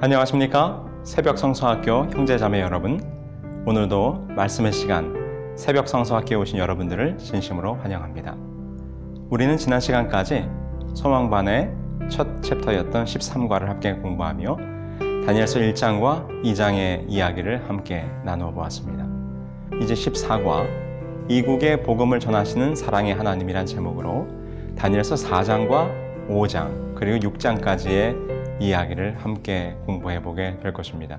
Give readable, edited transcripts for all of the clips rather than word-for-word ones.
안녕하십니까? 새벽 성서학교 형제자매 여러분, 오늘도 말씀의 시간 새벽 성서학교에 오신 여러분들을 진심으로 환영합니다. 우리는 지난 시간까지 소망반의 첫 챕터였던 13과를 함께 공부하며 다니엘서 1장과 2장의 이야기를 함께 나누어 보았습니다. 이제 14과 이국의 복음을 전하시는 사랑의 하나님이란 제목으로 다니엘서 4장과 5장 그리고 6장까지의 이야기를 함께 공부해 보게 될 것입니다.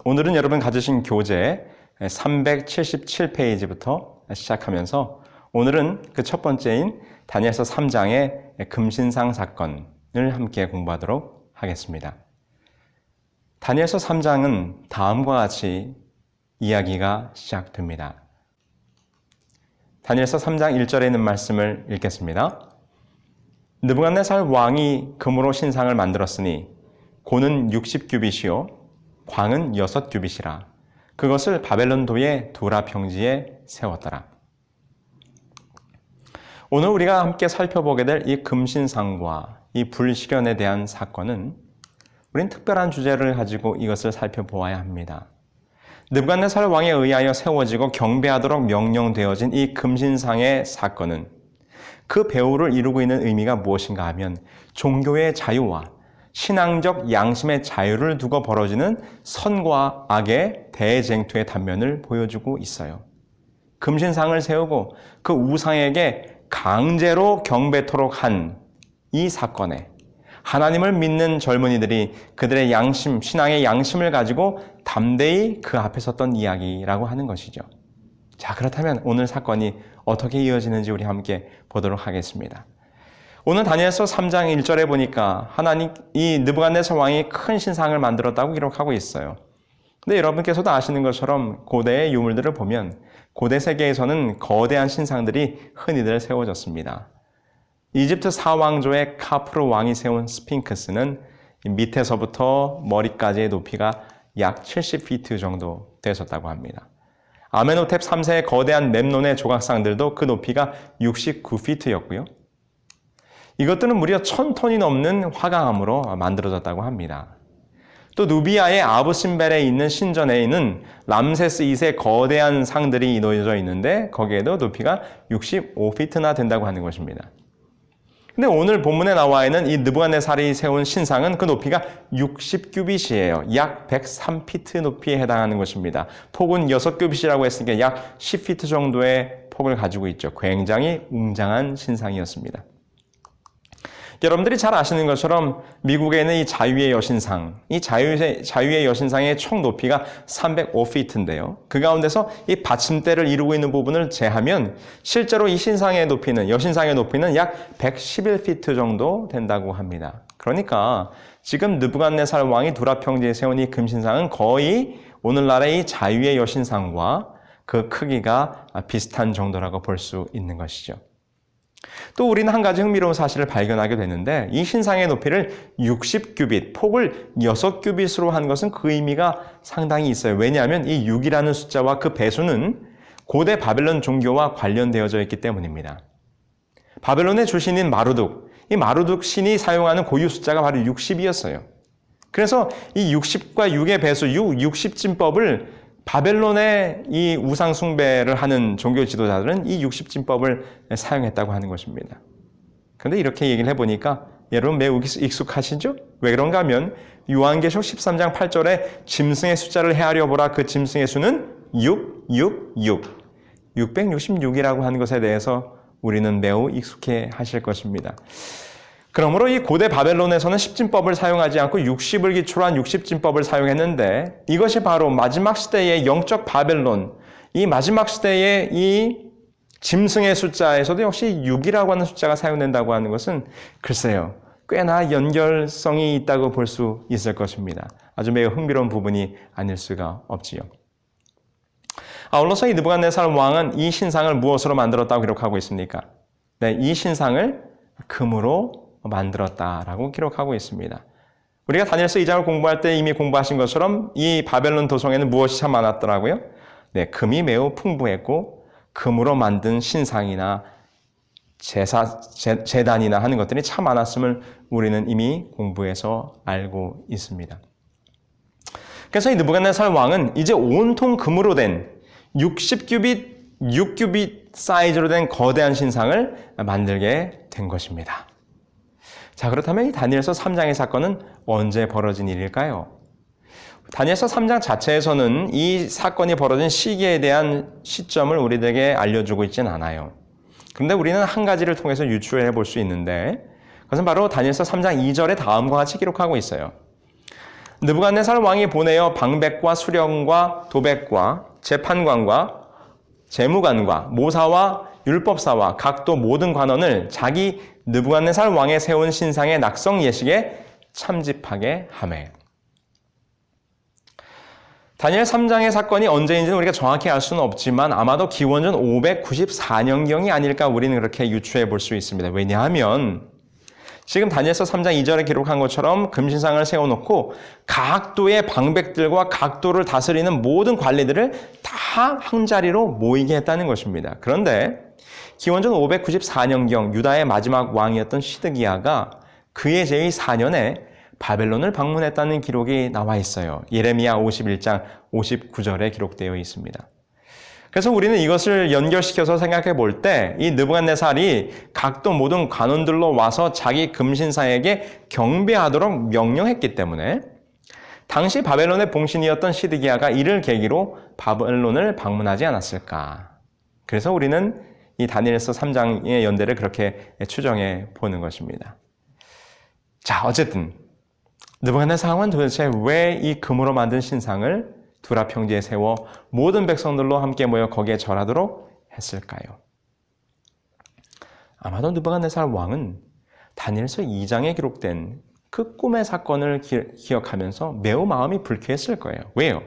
오늘은 여러분 가지신 교재 377페이지부터 시작하면서 오늘은 그 첫 번째인 다니엘서 3장의 금신상 사건을 함께 공부하도록 하겠습니다. 다니엘서 3장은 다음과 같이 이야기가 시작됩니다. 다니엘서 3장 1절에 있는 말씀을 읽겠습니다. 느부갓네살 왕이 금으로 신상을 만들었으니 고는 60규빗이요 광은 6규빗이라 그것을 바벨론도의 두라 평지에 세웠더라. 오늘 우리가 함께 살펴보게 될 이 금신상과 이 불실현에 대한 사건은 우린 특별한 주제를 가지고 이것을 살펴보아야 합니다. 느부갓네살 왕에 의하여 세워지고 경배하도록 명령되어진 이 금신상의 사건은 그 배후를 이루고 있는 의미가 무엇인가 하면 종교의 자유와 신앙적 양심의 자유를 두고 벌어지는 선과 악의 대쟁투의 단면을 보여주고 있어요. 금신상을 세우고 그 우상에게 강제로 경배토록 한 이 사건에 하나님을 믿는 젊은이들이 그들의 양심, 신앙의 양심을 가지고 담대히 그 앞에 섰던 이야기라고 하는 것이죠. 자, 그렇다면 오늘 사건이 어떻게 이어지는지 우리 함께 보도록 하겠습니다. 오늘 다니엘서 3장 1절에 보니까 이 느부갓네살 왕이 큰 신상을 만들었다고 기록하고 있어요. 근데 여러분께서도 아시는 것처럼 고대의 유물들을 보면 고대 세계에서는 거대한 신상들이 흔히들 세워졌습니다. 이집트 사왕조의 카프루 왕이 세운 스핑크스는 밑에서부터 머리까지의 높이가 약 70피트 정도 되었다고 합니다. 아메노텝 3세의 거대한 memnon의 조각상들도 그 높이가 69피트였고요. 이것들은 무려 1000톤이 넘는 화강암으로 만들어졌다고 합니다. 또 누비아의 아부신벨에 있는 신전에는 람세스 2세 거대한 상들이 놓여져 있는데 거기에도 높이가 65피트나 된다고 하는 것입니다. 근데 오늘 본문에 나와 있는 이 느부갓네살이 세운 신상은 그 높이가 60규빗이에요. 약 103피트 높이에 해당하는 것입니다. 폭은 6규빗이라고 했으니까 약 10피트 정도의 폭을 가지고 있죠. 굉장히 웅장한 신상이었습니다. 여러분들이 잘 아시는 것처럼 미국에 있는 이 자유의 여신상, 이 자유의 여신상의 총 높이가 305피트인데요. 그 가운데서 이 받침대를 이루고 있는 부분을 제하면 실제로 이 여신상의 높이는 약 111피트 정도 된다고 합니다. 그러니까 지금 느부갓네살 왕이 두라 평지에 세운 이 금신상은 거의 오늘날의 이 자유의 여신상과 그 크기가 비슷한 정도라고 볼 수 있는 것이죠. 또 우리는 한 가지 흥미로운 사실을 발견하게 되는데 이 신상의 높이를 60규빗, 폭을 6규빗으로 한 것은 그 의미가 상당히 있어요. 왜냐하면 이 6이라는 숫자와 그 배수는 고대 바벨론 종교와 관련되어져 있기 때문입니다. 바벨론의 주신인 마루둑, 이 마루둑 신이 사용하는 고유 숫자가 바로 60이었어요. 그래서 이 60과 6의 배수, 60진법을 바벨론의 이 우상 숭배를 하는 종교 지도자들은 이 60진법을 사용했다고 하는 것입니다. 그런데 이렇게 얘기를 해보니까 여러분 매우 익숙하시죠? 왜 그런가 하면 요한계시록 13장 8절에 짐승의 숫자를 헤아려 보라. 그 짐승의 수는 666이라고 하는 것에 대해서 우리는 매우 익숙해 하실 것입니다. 그러므로 이 고대 바벨론에서는 10진법을 사용하지 않고 60을 기초로 한 60진법을 사용했는데 이것이 바로 마지막 시대의 영적 바벨론, 이 마지막 시대의 이 짐승의 숫자에서도 역시 6이라고 하는 숫자가 사용된다고 하는 것은 글쎄요, 꽤나 연결성이 있다고 볼 수 있을 것입니다. 아주 매우 흥미로운 부분이 아닐 수가 없지요. 아울러서 이 느부갓네살 왕은 이 신상을 무엇으로 만들었다고 기록하고 있습니까? 네, 이 신상을 금으로 만들었다라고 기록하고 있습니다. 우리가 다니엘서 2장을 공부할 때 이미 공부하신 것처럼 이 바벨론 도성에는 무엇이 참 많았더라고요? 네, 금이 매우 풍부했고 금으로 만든 신상이나 제단이나 하는 것들이 참 많았음을 우리는 이미 공부해서 알고 있습니다. 그래서 이 느부갓네살 왕은 이제 온통 금으로 된 60규빗, 6규빗 사이즈로 된 거대한 신상을 만들게 된 것입니다. 자, 그렇다면 이 다니엘서 3장의 사건은 언제 벌어진 일일까요? 다니엘서 3장 자체에서는 이 사건이 벌어진 시기에 대한 시점을 우리들에게 알려주고 있지는 않아요. 그런데 우리는 한 가지를 통해서 유추해 볼 수 있는데 그것은 바로 다니엘서 3장 2절에 다음과 같이 기록하고 있어요. 느부갓네살 왕이 보내어 방백과 수령과 도백과 재판관과 재무관과 모사와 율법사와 각도 모든 관원을 자기 느부갓네살 왕의 세운 신상의 낙성 예식에 참집하게 하매. 다니엘 3장의 사건이 언제인지는 우리가 정확히 알 수는 없지만 아마도 기원전 594년경이 아닐까 우리는 그렇게 유추해 볼 수 있습니다. 왜냐하면 지금 다니엘서 3장 2절에 기록한 것처럼 금신상을 세워놓고 각도의 방백들과 각도를 다스리는 모든 관리들을 다 한자리로 모이게 했다는 것입니다. 그런데 기원전 594년경 유다의 마지막 왕이었던 시드기야가 그의 제 4년에 바벨론을 방문했다는 기록이 나와 있어요. 예레미야 51장 59절에 기록되어 있습니다. 그래서 우리는 이것을 연결시켜서 생각해 볼 때 이 느부갓네살이 각도 모든 관원들로 와서 자기 금신상에게 경배하도록 명령했기 때문에 당시 바벨론의 봉신이었던 시드기야가 이를 계기로 바벨론을 방문하지 않았을까. 그래서 우리는 이 다니엘서 3장의 연대를 그렇게 추정해 보는 것입니다. 자, 어쨌든 느부갓네살 왕은 도대체 왜 이 금으로 만든 신상을 두라 평지에 세워 모든 백성들로 함께 모여 거기에 절하도록 했을까요? 아마도 느부갓네살 왕은 다니엘서 2장에 기록된 그 꿈의 사건을 기억하면서 매우 마음이 불쾌했을 거예요. 왜요?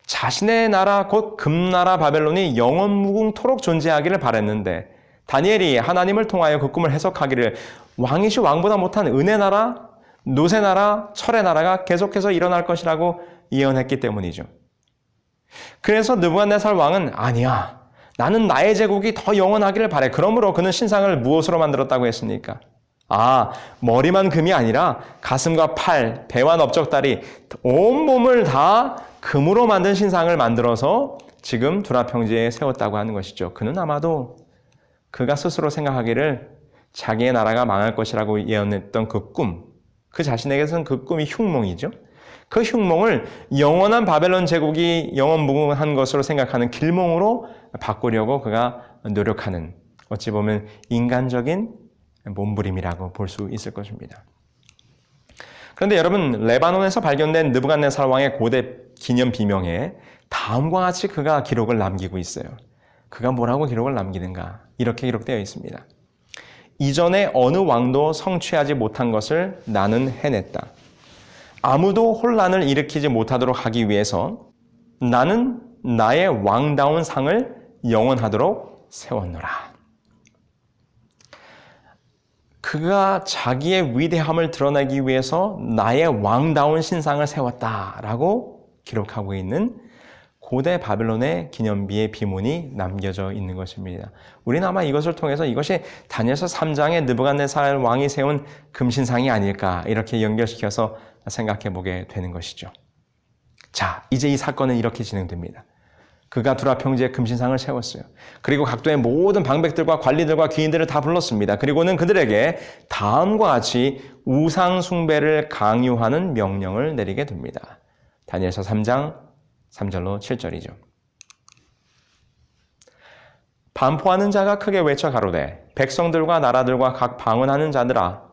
자신의 나라 곧 금나라 바벨론이 영원무궁토록 존재하기를 바랬는데 다니엘이 하나님을 통하여 그 꿈을 해석하기를 왕이시 왕보다 못한 은혜 나라, 노새 나라, 철의 나라가 계속해서 일어날 것이라고 예언했기 때문이죠. 그래서 느부갓네살 왕은 아니야. 나는 나의 제국이 더 영원하기를 바래. 그러므로 그는 신상을 무엇으로 만들었다고 했습니까? 머리만 금이 아니라 가슴과 팔, 배와 넓적다리, 온몸을 다 금으로 만든 신상을 만들어서 지금 두라 평지에 세웠다고 하는 것이죠. 그는 아마도 그가 스스로 생각하기를 자기의 나라가 망할 것이라고 예언했던 그 꿈, 그 자신에게서는 그 꿈이 흉몽이죠. 그 흉몽을 영원한 바벨론 제국이 영원무궁한 것으로 생각하는 길몽으로 바꾸려고 그가 노력하는 어찌 보면 인간적인 몸부림이라고 볼 수 있을 것입니다. 그런데 여러분, 레바논에서 발견된 느부갓네살 왕의 고대 기념 비명에 다음과 같이 그가 기록을 남기고 있어요. 그가 뭐라고 기록을 남기는가? 이렇게 기록되어 있습니다. 이전에 어느 왕도 성취하지 못한 것을 나는 해냈다. 아무도 혼란을 일으키지 못하도록 하기 위해서 나는 나의 왕다운 상을 영원하도록 세웠노라. 그가 자기의 위대함을 드러내기 위해서 나의 왕다운 신상을 세웠다라고 기록하고 있는 고대 바벨론의 기념비의 비문이 남겨져 있는 것입니다. 우리는 아마 이것을 통해서 이것이 다니엘서 3장의 느부갓네살 왕이 세운 금신상이 아닐까 이렇게 연결시켜서 생각해 보게 되는 것이죠. 자, 이제 이 사건은 이렇게 진행됩니다. 그가 두라 평지에 금신상을 세웠어요. 그리고 각도의 모든 방백들과 관리들과 귀인들을 다 불렀습니다. 그리고는 그들에게 다음과 같이 우상 숭배를 강요하는 명령을 내리게 됩니다. 다니엘서 3장 3절로 7절이죠. 반포하는 자가 크게 외쳐 가로되 백성들과 나라들과 각 방언하는 자들아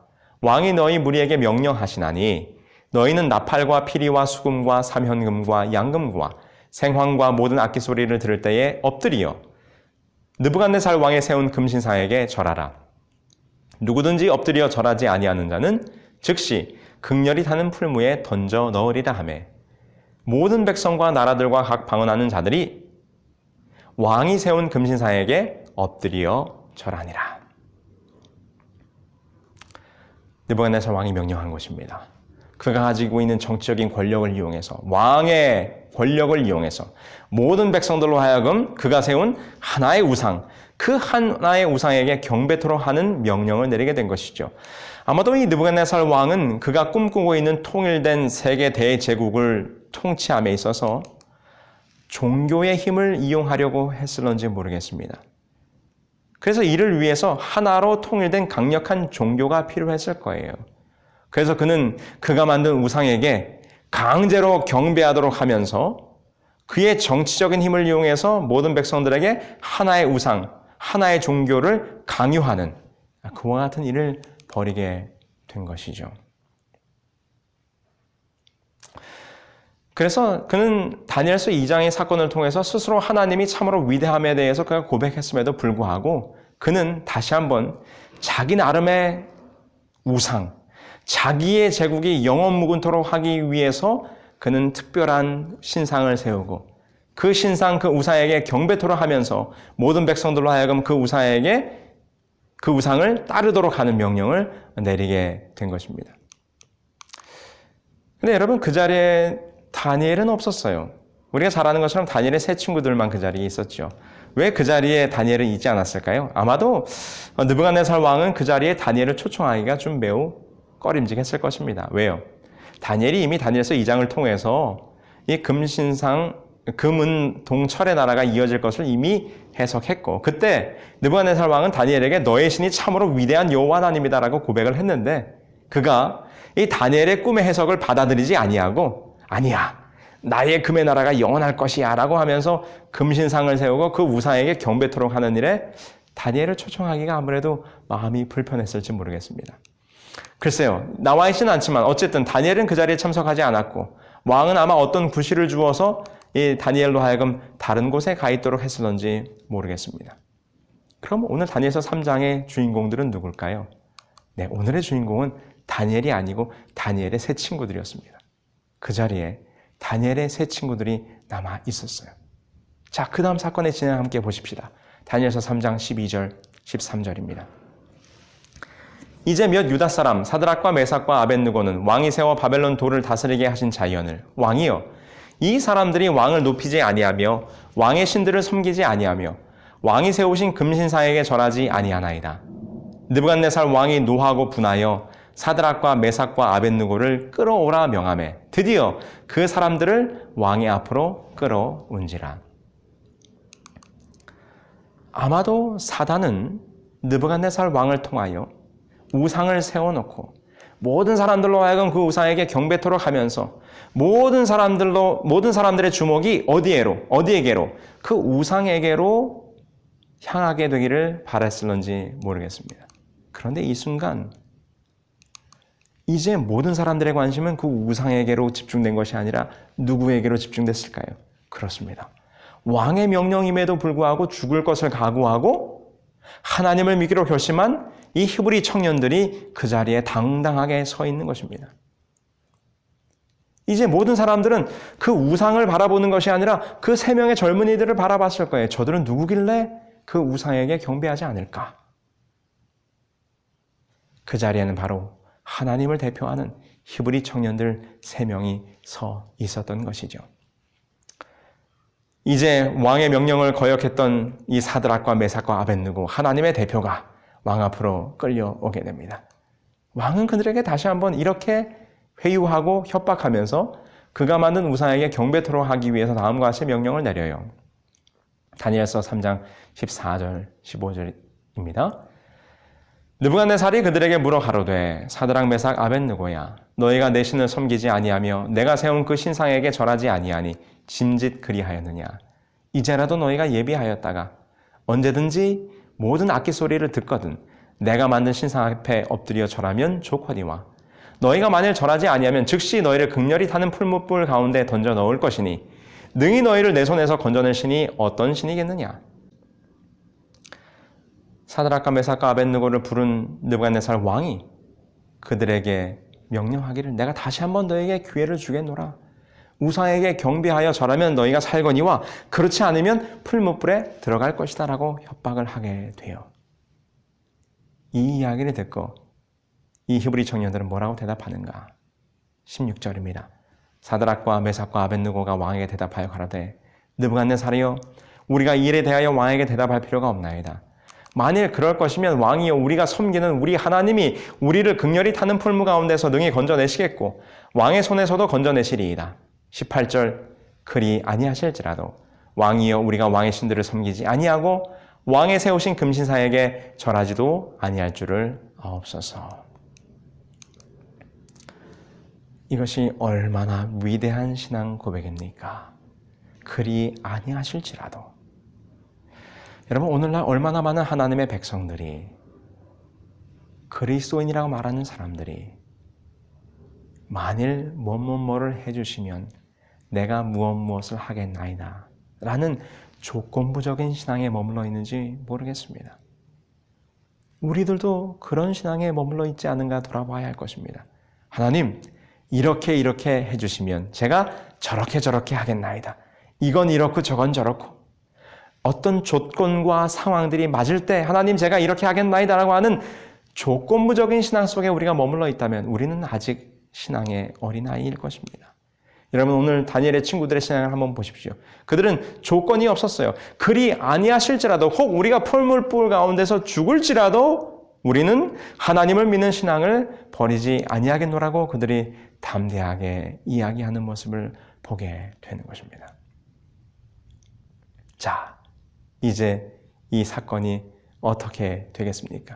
왕이 너희 무리에게 명령하시나니 너희는 나팔과 피리와 수금과 삼현금과 양금과 생황과 모든 악기 소리를 들을 때에 엎드리어 느부갓네살 왕의 세운 금신상에게 절하라. 누구든지 엎드려 절하지 아니하는 자는 즉시 극렬히 타는 풀무에 던져 넣으리라 하매 모든 백성과 나라들과 각 방언하는 자들이 왕이 세운 금신상에게 엎드려 절하니라. 느부갓네살 왕이 명령한 것입니다. 그가 가지고 있는 정치적인 권력을 이용해서 왕의 권력을 이용해서 모든 백성들로 하여금 그가 세운 하나의 우상, 그 하나의 우상에게 경배토록 하는 명령을 내리게 된 것이죠. 아마도 이 느부갓네살 왕은 그가 꿈꾸고 있는 통일된 세계 대제국을 통치함에 있어서 종교의 힘을 이용하려고 했을런지 모르겠습니다. 그래서 이를 위해서 하나로 통일된 강력한 종교가 필요했을 거예요. 그래서 그는 그가 만든 우상에게 강제로 경배하도록 하면서 그의 정치적인 힘을 이용해서 모든 백성들에게 하나의 우상, 하나의 종교를 강요하는 그와 같은 일을 벌이게 된 것이죠. 그래서 그는 다니엘서 2장의 사건을 통해서 스스로 하나님이 참으로 위대함에 대해서 그가 고백했음에도 불구하고 그는 다시 한번 자기 나름의 우상, 자기의 제국이 영원무궁토록 하기 위해서 그는 특별한 신상을 세우고 그 신상, 그 우상에게 경배토록 하면서 모든 백성들로 하여금 그 우상을 따르도록 하는 명령을 내리게 된 것입니다. 근데 여러분, 그 자리에 다니엘은 없었어요. 우리가 잘 아는 것처럼 다니엘의 세 친구들만 그 자리에 있었죠. 왜 그 자리에 다니엘은 있지 않았을까요? 아마도 느부갓네살 왕은 그 자리에 다니엘을 초청하기가 좀 매우 꺼림직했을 것입니다. 왜요? 다니엘이 이미 다니엘서 2장을 통해서 이 금신상, 금은 동철의 나라가 이어질 것을 이미 해석했고, 그때 느부갓네살 왕은 다니엘에게 너의 신이 참으로 위대한 여호와 하나님이다라고 고백을 했는데, 그가 이 다니엘의 꿈의 해석을 받아들이지 아니하고, 아니야, 나의 금의 나라가 영원할 것이야 라고 하면서 금신상을 세우고 그 우상에게 경배토록 하는 일에 다니엘을 초청하기가 아무래도 마음이 불편했을지 모르겠습니다. 글쎄요, 나와 있지는 않지만 어쨌든 다니엘은 그 자리에 참석하지 않았고 왕은 아마 어떤 구실을 주어서 이 다니엘로 하여금 다른 곳에 가 있도록 했을런지 모르겠습니다. 그럼 오늘 다니엘서 3장의 주인공들은 누굴까요? 네, 오늘의 주인공은 다니엘이 아니고 다니엘의 세 친구들이었습니다. 그 자리에 다니엘의 세 친구들이 남아 있었어요. 자, 그 다음 사건의 진행 함께 보십시다. 다니엘서 3장 12절, 13절입니다. 이제 몇 유다 사람 사드락과 메삭과 아벳느고는 왕이 세워 바벨론 도를 다스리게 하신 자연을 왕이여 이 사람들이 왕을 높이지 아니하며 왕의 신들을 섬기지 아니하며 왕이 세우신 금신상에게 절하지 아니하나이다. 느부갓네살 왕이 노하고 분하여 사드락과 메삭과 아벳느고를 끌어오라 명하매 드디어 그 사람들을 왕의 앞으로 끌어온지라. 아마도 사단은 느부갓네살 왕을 통하여 우상을 세워놓고 모든 사람들로 하여금 그 우상에게 경배토록 하면서 모든 사람들의 주목이 어디에게로 그 우상에게로 향하게 되기를 바랐을런지 모르겠습니다. 그런데 이 순간 이제 모든 사람들의 관심은 그 우상에게로 집중된 것이 아니라 누구에게로 집중됐을까요? 그렇습니다. 왕의 명령임에도 불구하고 죽을 것을 각오하고 하나님을 믿기로 결심한 이 히브리 청년들이 그 자리에 당당하게 서 있는 것입니다. 이제 모든 사람들은 그 우상을 바라보는 것이 아니라 그 세 명의 젊은이들을 바라봤을 거예요. 저들은 누구길래 그 우상에게 경배하지 않을까? 그 자리에는 바로 하나님을 대표하는 히브리 청년들 3명이 서 있었던 것이죠. 이제 왕의 명령을 거역했던 이 사드락과 메삭과 아벳느고 하나님의 대표가 왕 앞으로 끌려오게 됩니다. 왕은 그들에게 다시 한번 이렇게 회유하고 협박하면서 그가 만든 우상에게 경배토록 하기 위해서 다음과 같이 명령을 내려요. 다니엘서 3장 14절 15절입니다. 느부갓네살이 그들에게 물어 가로되 사드락 메삭 아벳느고야 너희가 내 신을 섬기지 아니하며 내가 세운 그 신상에게 절하지 아니하니 짐짓 그리하였느냐. 이제라도 너희가 예비하였다가 언제든지 모든 악기 소리를 듣거든 내가 만든 신상 앞에 엎드려 절하면 좋거니와 너희가 만일 절하지 아니하면 즉시 너희를 극렬히 타는 풀무불 가운데 던져 넣을 것이니 능히 너희를 내 손에서 건져낼 신이 어떤 신이겠느냐. 사드락과 메삭과 아벳느고를 부른 느부갓네살 왕이 그들에게 명령하기를 내가 다시 한번 너에게 기회를 주겠노라. 우상에게 경배하여 절하면 너희가 살거니와 그렇지 않으면 풀무불에 들어갈 것이다 라고 협박을 하게 돼요. 이 이야기를 듣고 이 히브리 청년들은 뭐라고 대답하는가? 16절입니다. 사드락과 메삭과 아벳느고가 왕에게 대답하여 가로되 느부갓네살이여 우리가 이 일에 대하여 왕에게 대답할 필요가 없나이다. 만일 그럴 것이면 왕이여 우리가 섬기는 우리 하나님이 우리를 극렬히 타는 풀무 가운데서 능히 건져내시겠고 왕의 손에서도 건져내시리이다. 18절 그리 아니하실지라도 왕이여 우리가 왕의 신들을 섬기지 아니하고 왕의 세우신 금신사에게 절하지도 아니할 줄을 아옵소서. 이것이 얼마나 위대한 신앙 고백입니까? 그리 아니하실지라도. 여러분, 오늘날 얼마나 많은 하나님의 백성들이, 그리스도인이라고 말하는 사람들이 만일 뭐를 해주시면 내가 무엇을 하겠나이다 라는 조건부적인 신앙에 머물러 있는지 모르겠습니다. 우리들도 그런 신앙에 머물러 있지 않은가 돌아봐야 할 것입니다. 하나님, 이렇게 해주시면 제가 저렇게 하겠나이다. 이건 이렇고 저건 저렇고 어떤 조건과 상황들이 맞을 때 하나님 제가 이렇게 하겠나이다 라고 하는 조건부적인 신앙 속에 우리가 머물러 있다면 우리는 아직 신앙의 어린아이일 것입니다. 여러분 오늘 다니엘의 친구들의 신앙을 한번 보십시오. 그들은 조건이 없었어요. 그리 아니하실지라도 혹 우리가 풀물불 가운데서 죽을지라도 우리는 하나님을 믿는 신앙을 버리지 아니하겠노라고 그들이 담대하게 이야기하는 모습을 보게 되는 것입니다. 자, 이제 이 사건이 어떻게 되겠습니까?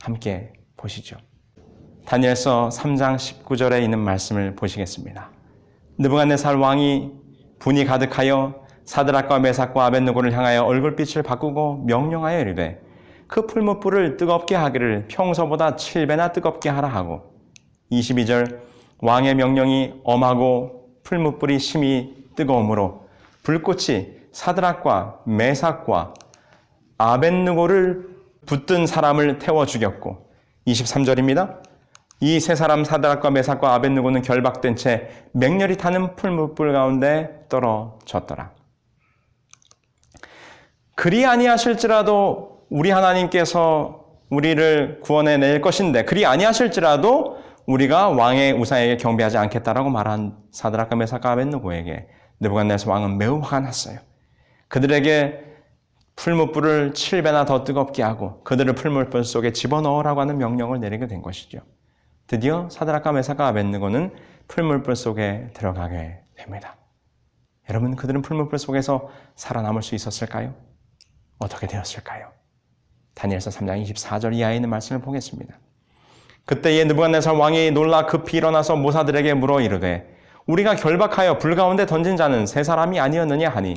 함께 보시죠. 다니엘서 3장 19절에 있는 말씀을 보시겠습니다. 느부갓네살 왕이 분이 가득하여 사드락과 메삭과 아벳느고를 향하여 얼굴빛을 바꾸고 명령하여 이르되 그 풀무불을 뜨겁게 하기를 평소보다 7배나 뜨겁게 하라 하고 22절 왕의 명령이 엄하고 풀무불이 심히 뜨거우므로 불꽃이 사드락과 메삭과 아벳느고를 붙든 사람을 태워 죽였고 23절입니다. 이 세 사람 사드락과 메삭과 아벳느고는 결박된 채 맹렬히 타는 풀무불 가운데 떨어졌더라. 그리 아니하실지라도 우리 하나님께서 우리를 구원해낼 것인데 그리 아니하실지라도 우리가 왕의 우상에게 경배하지 않겠다라고 말한 사드락과 메삭과 아벳느고에게 느부갓네살 왕은 매우 화가 났어요. 그들에게 풀무불을 7배나 더 뜨겁게 하고 그들을 풀무불 속에 집어넣으라고 하는 명령을 내리게 된 것이죠. 드디어 사드락과 메삭과 아벳느고는 풀무불 속에 들어가게 됩니다. 여러분, 그들은 풀무불 속에서 살아남을 수 있었을까요? 어떻게 되었을까요? 다니엘서 3장 24절 이하에 있는 말씀을 보겠습니다. 그때에 느부갓네살 왕이 놀라 급히 일어나서 모사들에게 물어 이르되 우리가 결박하여 불 가운데 던진 자는 세 사람이 아니었느냐 하니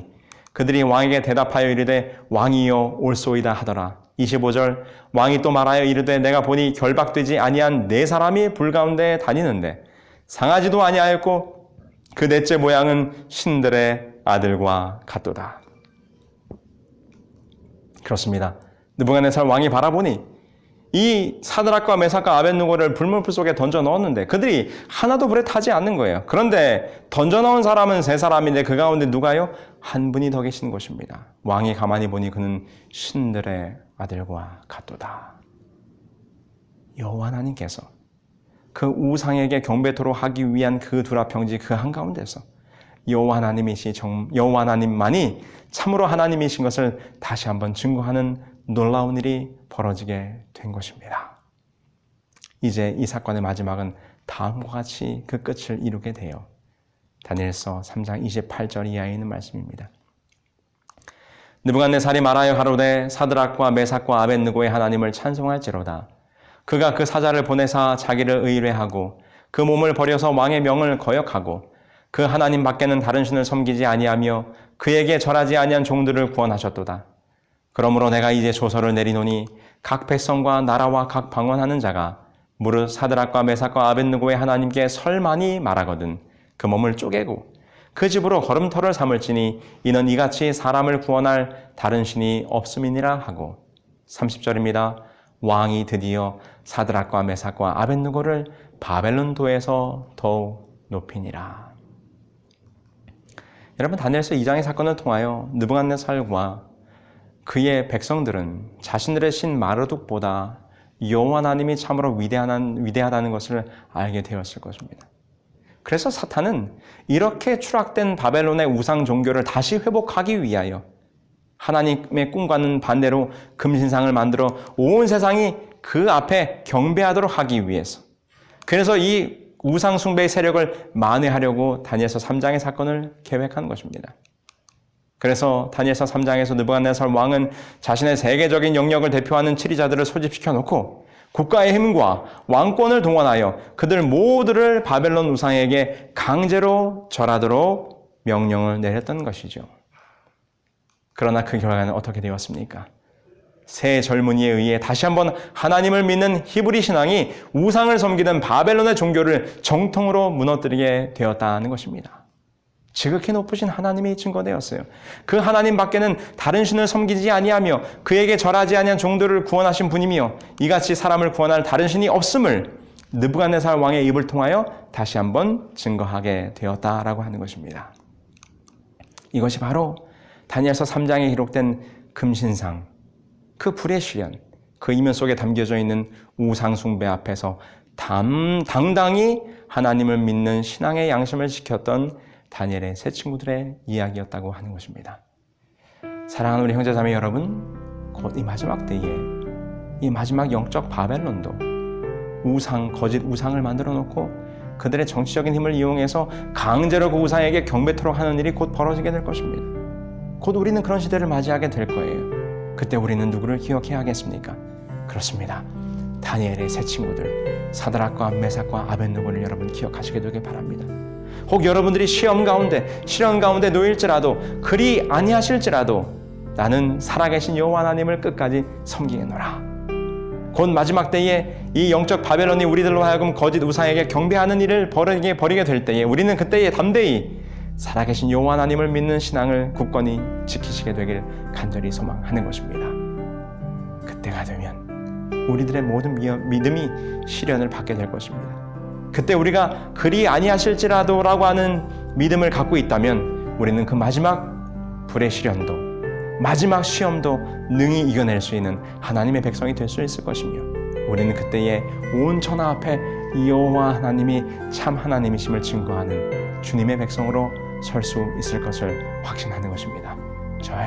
그들이 왕에게 대답하여 이르되 왕이여 올소이다 하더라. 25절 왕이 또 말하여 이르되 내가 보니 결박되지 아니한 네 사람이 불 가운데 다니는데 상하지도 아니하였고 그 넷째 모양은 신들의 아들과 같도다. 그렇습니다. 느부갓네살 왕이 바라보니 이 사드락과 메삭과 아벳느고를 불문불 속에 던져 넣었는데 그들이 하나도 불에 타지 않는 거예요. 그런데 던져 넣은 사람은 세 사람인데 그 가운데 누가요? 한 분이 더 계시는 것입니다. 왕이 가만히 보니 그는 신들의 아들과 같도다. 여호와 하나님께서 그 우상에게 경배토록 하기 위한 그 두라평지 그 한가운데서 여호와 하나님만이 참으로 하나님이신 것을 다시 한번 증거하는 놀라운 일이 벌어지게 된 것입니다. 이제 이 사건의 마지막은 다음과 같이 그 끝을 이루게 돼요. 다니엘서 3장 28절 이하에 있는 말씀입니다. 느부갓네살이 말하여 가로되 사드락과 메삭과 아벳느고의 하나님을 찬송할지로다. 그가 그 사자를 보내사 자기를 의뢰하고 그 몸을 버려서 왕의 명을 거역하고 그 하나님 밖에는 다른 신을 섬기지 아니하며 그에게 절하지 아니한 종들을 구원하셨도다. 그러므로 내가 이제 조서를 내리노니 각 백성과 나라와 각 방언하는 자가 무릇 사드락과 메삭과 아벳느고의 하나님께 설만이 말하거든 그 몸을 쪼개고 그 집으로 걸음터를 삼을지니 이는 이같이 사람을 구원할 다른 신이 없음이니라 하고 30절입니다. 왕이 드디어 사드락과 메삭과 아벳느고를 바벨론도에서 더욱 높이니라. 여러분, 다니엘서 2장의 사건을 통하여 느부갓네살과 그의 백성들은 자신들의 신 마르둑보다 여호와 하나님이 참으로 위대하다는 것을 알게 되었을 것입니다. 그래서 사탄은 이렇게 추락된 바벨론의 우상 종교를 다시 회복하기 위하여 하나님의 꿈과는 반대로 금신상을 만들어 온 세상이 그 앞에 경배하도록 하기 위해서, 그래서 이 우상 숭배의 세력을 만회하려고 다니엘서 3장의 사건을 계획한 것입니다. 그래서 다니엘서 3장에서 느부갓네살 왕은 자신의 세계적인 영역을 대표하는 치리자들을 소집시켜 놓고 국가의 힘과 왕권을 동원하여 그들 모두를 바벨론 우상에게 강제로 절하도록 명령을 내렸던 것이죠. 그러나 그 결과는 어떻게 되었습니까? 새 젊은이에 의해 다시 한번 하나님을 믿는 히브리 신앙이 우상을 섬기는 바벨론의 종교를 정통으로 무너뜨리게 되었다는 것입니다. 지극히 높으신 하나님이 증거되었어요. 그 하나님 밖에는 다른 신을 섬기지 아니하며 그에게 절하지 아니한 종들을 구원하신 분이며 이같이 사람을 구원할 다른 신이 없음을 느부갓네살 왕의 입을 통하여 다시 한번 증거하게 되었다라고 하는 것입니다. 이것이 바로 다니엘서 3장에 기록된 금신상, 그 불의 시련, 그 이면 속에 담겨져 있는 우상 숭배 앞에서 당당히 하나님을 믿는 신앙의 양심을 지켰던 다니엘의 세 친구들의 이야기였다고 하는 것입니다. 사랑하는 우리 형제자매 여러분, 곧 이 마지막 때에 이 마지막 영적 바벨론도 거짓 우상을 만들어 놓고 그들의 정치적인 힘을 이용해서 강제로 그 우상에게 경배토록 하는 일이 곧 벌어지게 될 것입니다. 곧 우리는 그런 시대를 맞이하게 될 거예요. 그때 우리는 누구를 기억해야 하겠습니까? 그렇습니다. 다니엘의 세 친구들 사드락과 메삭과 아벳느고를 여러분 기억하시게 되길 바랍니다. 혹 여러분들이 시련 가운데 놓일지라도 그리 아니하실지라도 나는 살아계신 여호와 하나님을 끝까지 섬기겠노라. 곧 마지막 때에 이 영적 바벨론이 우리들로 하여금 거짓 우상에게 경배하는 일을 벌이게 될 때에 우리는 그때에 담대히 살아계신 여호와 하나님을 믿는 신앙을 굳건히 지키시게 되길 간절히 소망하는 것입니다. 그때가 되면 우리들의 모든 믿음이 시련을 받게 될 것입니다. 그때 우리가 그리 아니하실지라도 라고 하는 믿음을 갖고 있다면 우리는 그 마지막 불의 시련도 마지막 시험도 능히 이겨낼 수 있는 하나님의 백성이 될 수 있을 것이며 우리는 그때에 온 천하 앞에 여호와 하나님이 참 하나님이심을 증거하는 주님의 백성으로 설 수 있을 것을 확신하는 것입니다.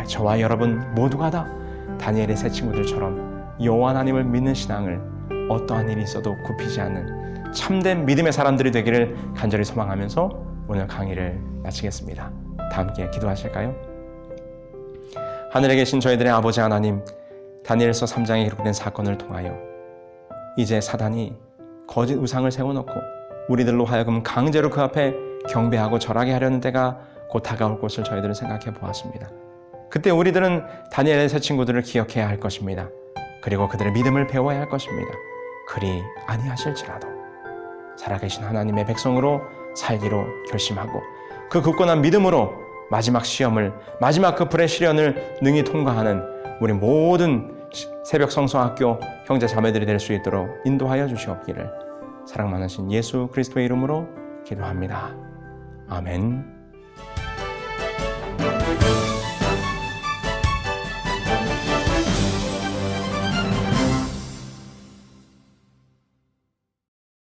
저와 여러분 모두가 다 다니엘의 세 친구들처럼 여호와 하나님을 믿는 신앙을 어떠한 일이 있어도 굽히지 않는 참된 믿음의 사람들이 되기를 간절히 소망하면서 오늘 강의를 마치겠습니다. 다 함께 기도하실까요? 하늘에 계신 저희들의 아버지 하나님, 다니엘서 3장에 기록된 사건을 통하여 이제 사단이 거짓 우상을 세워놓고 우리들로 하여금 강제로 그 앞에 경배하고 절하게 하려는 때가 곧 다가올 것을 저희들은 생각해 보았습니다. 그때 우리들은 다니엘의 세 친구들을 기억해야 할 것입니다. 그리고 그들의 믿음을 배워야 할 것입니다. 그리 아니하실지라도 살아계신 하나님의 백성으로 살기로 결심하고 그 굳건한 믿음으로 마지막 시험을, 마지막 그 불의 시련을 능히 통과하는 우리 모든 새벽 성서학교 형제 자매들이 될 수 있도록 인도하여 주시옵기를 사랑 많으신 예수 그리스도의 이름으로 기도합니다. 아멘.